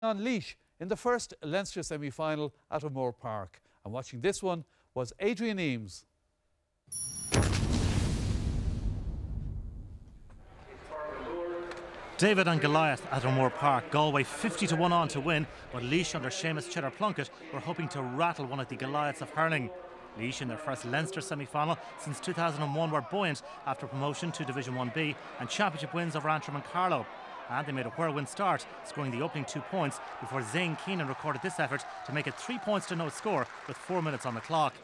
On Laois in the first Leinster semi-final at O'Moore Park. And watching this one was Adrian Eames. David and Goliath at O'Moore Park. Galway 50-1 on to win, but Laois under Seamus Cheddar-Plunkett were hoping to rattle one of the Goliaths of hurling. Laois in their first Leinster semi-final since 2001 were buoyant after promotion to Division 1B and championship wins over Antrim and Carlow. And they made a whirlwind start, scoring the opening 2 points before Zane Keenan recorded this effort to make it 3 points to no score with 4 minutes on the clock.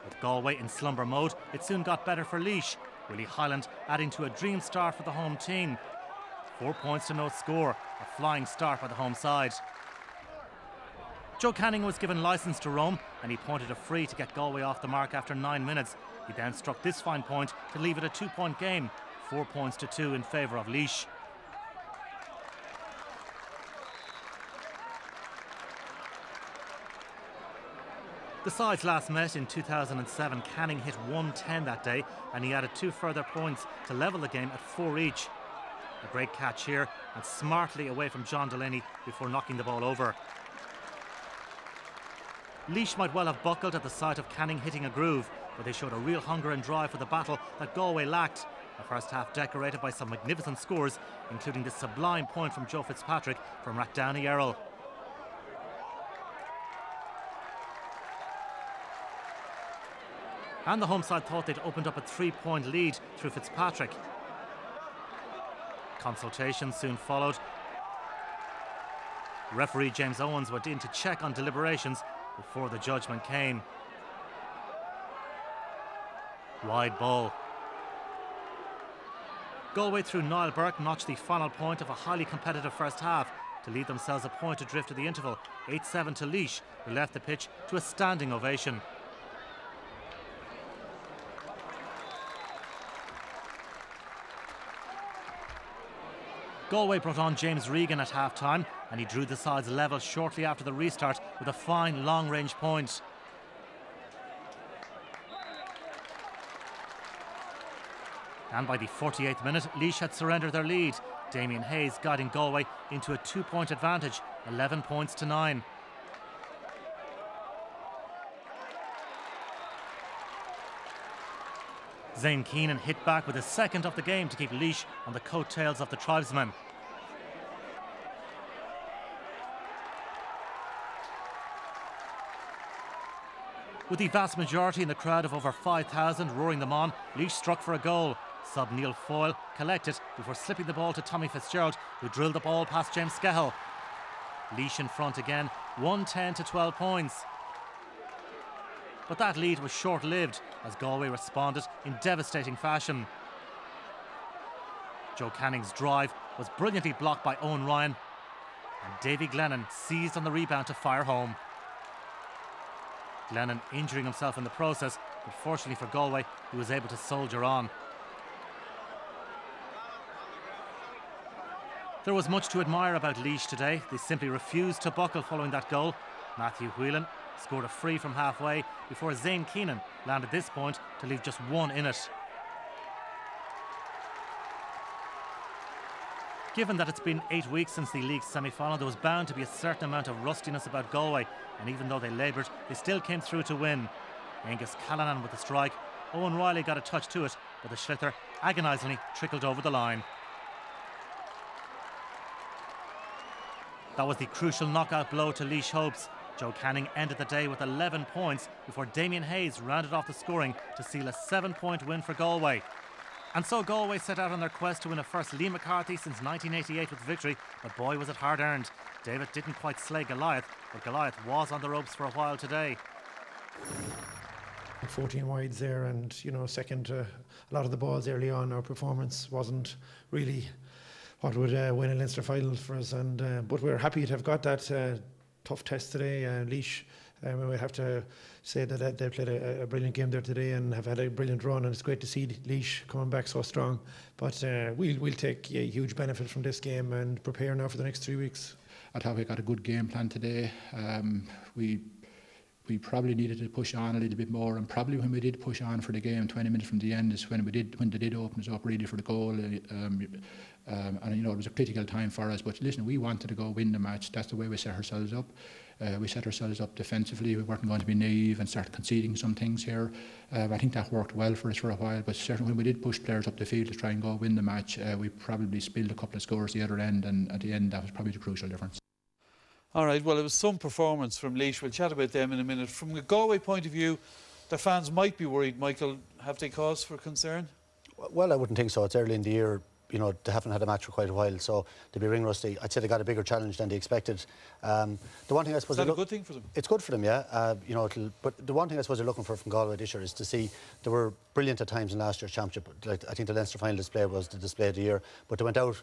With Galway in slumber mode, it soon got better for Laois, Willie Hyland adding to a dream start for the home team. 4 points to no score, a flying start by the home side. Joe Canning was given licence to roam and he pointed a free to get Galway off the mark after 9 minutes. He then struck this fine point to leave it a 2-point game, 4 points to 2 in favour of Laois. The sides last met in 2007. Canning hit 110 that day and he added 2 further points to level the game at 4 each. A great catch here and smartly away from John Delaney before knocking the ball over. Laois might well have buckled at the sight of Canning hitting a groove, but they showed a real hunger and drive for the battle that Galway lacked. The first half decorated by some magnificent scores, including this sublime point from Joe Fitzpatrick from Rathdowney Errol. And the home side thought they'd opened up a 3-point lead through Fitzpatrick. Consultation soon followed. Referee James Owens went in to check on deliberations before the judgment came. Wide ball. Galway through Niall Burke notched the final point of a highly competitive first half to lead themselves a point adrift at the interval, 8-7 to Laois, who left the pitch to a standing ovation. Galway brought on James Regan at half-time and he drew the sides level shortly after the restart with a fine long-range point. And by the 48th minute, Laois had surrendered their lead. Damien Hayes guiding Galway into a 2-point advantage, 11 points to 9. Zane Keenan hit back with his second of the game to keep Laois on the coattails of the tribesmen. With the vast majority in the crowd of over 5,000 roaring them on, Laois struck for a goal. Sub Neil Foyle collected before slipping the ball to Tommy Fitzgerald, who drilled the ball past James Skehill. Laois in front again, 110 to 12 points. But that lead was short-lived as Galway responded in devastating fashion. Joe Canning's drive was brilliantly blocked by Owen Ryan and Davy Glennon seized on the rebound to fire home. Glennon injuring himself in the process, but fortunately for Galway, he was able to soldier on. There was much to admire about Laois today. They simply refused to buckle following that goal. Matthew Whelan scored a free from halfway before Zane Keenan landed this point to leave just 1 in it. Given that it's been 8 weeks since the league semi-final, there was bound to be a certain amount of rustiness about Galway, and even though they laboured, they still came through to win. Angus Callanan with the strike, Owen Riley got a touch to it, but the Schlither agonisingly trickled over the line. That was the crucial knockout blow to Laois hopes. Joe Canning ended the day with 11 points before Damien Hayes rounded off the scoring to seal a 7-point win for Galway. And so Galway set out on their quest to win a first Liam McCarthy since 1988 with victory, but boy was it hard earned. David didn't quite slay Goliath, but Goliath was on the ropes for a while today. 14 wides there, and second a lot of the balls early on. Our performance wasn't really what would win a Leinster final for us, and but we're happy to have got that tough test today. Laois, we have to say that they played a brilliant game there today and have had a brilliant run, and it's great to see Laois coming back so strong. But we'll take a huge benefit from this game and prepare now for the next 3 weeks. I thought we got a good game plan today. We we probably needed to push on a little bit more, and probably when we did push on for the game 20 minutes from the end is when they did open us up really for the goal, and you know, it was a critical time for us. But listen, we wanted to go win the match. That's the way we set ourselves up. We set ourselves up defensively. We weren't going to be naive and start conceding some things here. I think that worked well for us for a while, but certainly when we did push players up the field to try and go win the match, we probably spilled a couple of scores the other end, and at the end that was probably the crucial difference. All right, well, it was some performance from Laois. We'll chat about them in a minute. From a Galway point of view, the fans might be worried. Michael, have they cause for concern? Well, I wouldn't think so. It's early in the year. You know, they haven't had a match for quite a while, so they'll be ring rusty. I'd say they got a bigger challenge than they expected. The one thing I suppose... Is that a good thing for them? It's good for them, yeah. You know, but the one thing I suppose they're looking for from Galway this year is to see... They were brilliant at times in last year's championship. Like, I think the Leinster final display was the display of the year, but they went out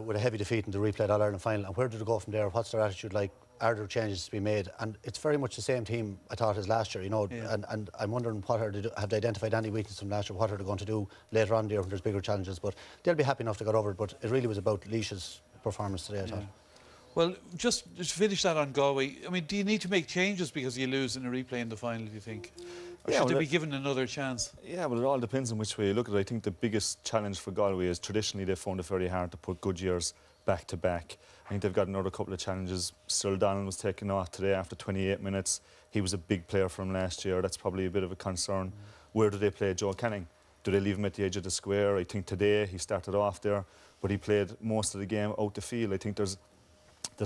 with a heavy defeat in the replayed All-Ireland final. And where do they go from there? What's their attitude like? Are there changes to be made? And it's very much the same team, I thought, as last year, you know. Yeah. And I'm wondering, have they identified any weakness from last year? What are they going to do later on there when there's bigger challenges? But they'll be happy enough to get over it. But it really was about Laois's performance today, I thought. Well, just to finish that on Galway, I mean, do you need to make changes because you lose in a replay in the final, do you think? Or should they be given another chance? Yeah, well, it all depends on which way you look at it. I think the biggest challenge for Galway is traditionally they've found it very hard to put good years back to back. I think they've got another couple of challenges. Cyril Donald was taken off today after 28 minutes. He was a big player from last year. That's probably a bit of a concern. Where do they play Joe Canning? Do they leave him at the edge of the square? I think today he started off there, but he played most of the game out the field. I think there's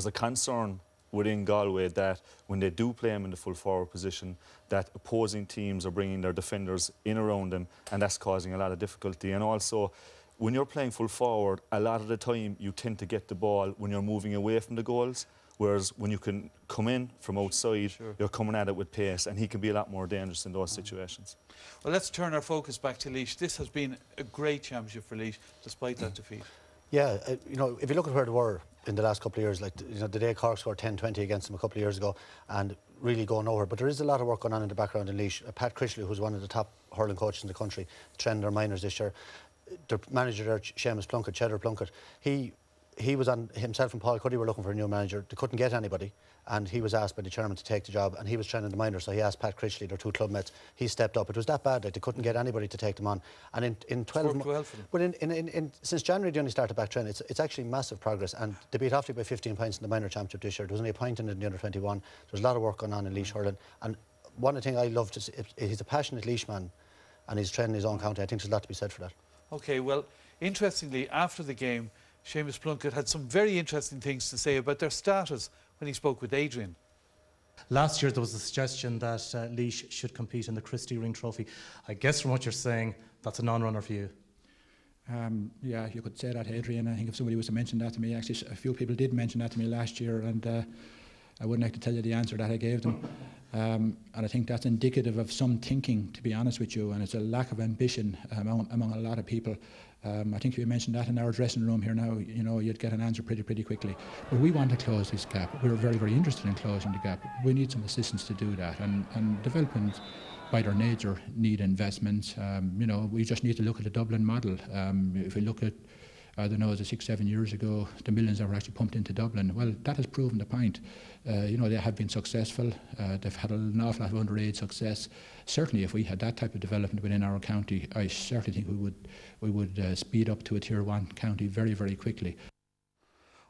a concern within Galway that when they do play him in the full forward position, that opposing teams are bringing their defenders in around him, and that's causing a lot of difficulty. And also, when you're playing full forward, a lot of the time you tend to get the ball when you're moving away from the goals, whereas when you can come in from outside, you're coming at it with pace, and he can be a lot more dangerous in those situations. Well, let's turn our focus back to Laois. This has been a great championship for Laois, despite that defeat. Yeah, you know, if you look at where they were in the last couple of years, like, you know, the day Cork scored 10-20 against them a couple of years ago, and really going nowhere. But there is a lot of work going on in the background in Laois. Pat Critchley, who's one of the top hurling coaches in the country, trained their minors this year. The manager there, Seamus Plunkett, Cheddar Plunkett, he was on, himself and Paul Cuddy were looking for a new manager. They couldn't get anybody, and he was asked by the chairman to take the job, and he was training the minors, so he asked Pat Critchley, their two club mates. He stepped up. It was that bad, like, they couldn't get anybody to take them on. And in 12 months, but since January they only started back training. It's actually massive progress, and they beat Offaly by 15 points in the minor championship this year. There was only a point in the under 21. There's a lot of work going on in Laois hurling, and one of the things I love to see, he's a passionate Laois man, and he's training his own county. I think there's a lot to be said for that. Okay, well, interestingly, after the game, Seamus Plunkett had some very interesting things to say about their status when he spoke with Adrian. Last year there was a suggestion that Laois should compete in the Christie Ring Trophy. I guess from what you're saying, that's a non-runner for you. Yeah, you could say that, Adrian. I think if somebody was to mention that to me, actually a few people did mention that to me last year, and I wouldn't like to tell you the answer that I gave them. And I think that's indicative of some thinking, to be honest with you, and it's a lack of ambition among a lot of people. I think if you mentioned that in our dressing room here now, you know, you'd get an answer pretty quickly. But we want to close this gap. We're very interested in closing the gap. We need some assistance to do that, and development by their nature need investments. You know, we just need to look at the Dublin model. If we look at, I don't know, was it 6-7 years ago, the millions that were actually pumped into Dublin. Well, that has proven the point. You know, they have been successful. They've had an awful lot of underage success. Certainly, if we had that type of development within our county, I certainly think we would speed up to a Tier 1 county very quickly.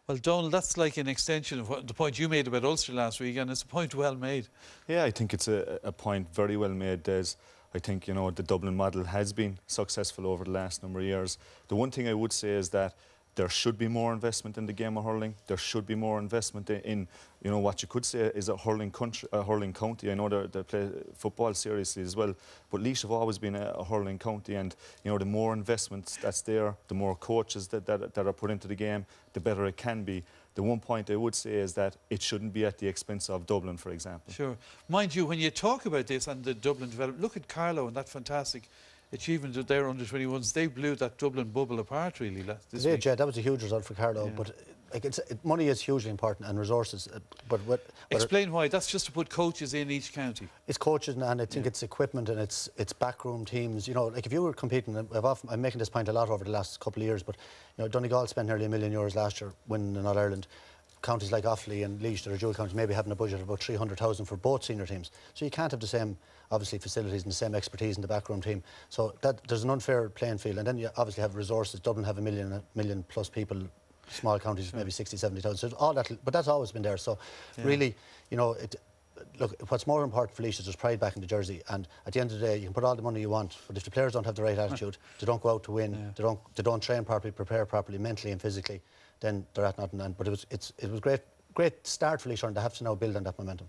Well, Donald, that's like an extension of the point you made about Ulster last week, and it's a point well made. Yeah, I think it's a point very well made, Des. I think, you know, the Dublin model has been successful over the last number of years. The one thing I would say is that there should be more investment in the game of hurling. There should be more investment in you know, what you could say is a hurling country, a hurling county. I know they play football seriously as well, but Laois have always been a hurling county, and, you know, the more investment that's there, the more coaches that are put into the game, the better it can be. The one point I would say is that it shouldn't be at the expense of Dublin, for example. Sure. Mind you, when you talk about this and the Dublin development, look at Carlow and that fantastic achievement of their under-21s. They blew that Dublin bubble apart, really, this week. Yeah, that was a huge result for Carlow, but like, money is hugely important, and resources. Explain why. That's just to put coaches in each county. It's coaches, and I think it's equipment, and it's backroom teams. You know, like if you were competing, I'm making this point a lot over the last couple of years, but, you know, Donegal spent nearly €1 million last year winning in All-Ireland. counties like Offaly and Laois, that are dual counties, maybe having a budget of about 300,000 for both senior teams. So you can't have the same, obviously, facilities and the same expertise in the backroom team. So there's an unfair playing field. And then you obviously have resources. Dublin have a million plus people. Small counties, maybe 60, 70,000. So all that, but that's always been there. So really, you know, look, what's more important for Laois is there's pride back in the jersey. And at the end of the day, you can put all the money you want, but if the players don't have the right attitude, they don't go out to win, they don't train properly, prepare properly, mentally and physically, then they're at nothing. But it was great start for Laois, and they have to now build on that momentum.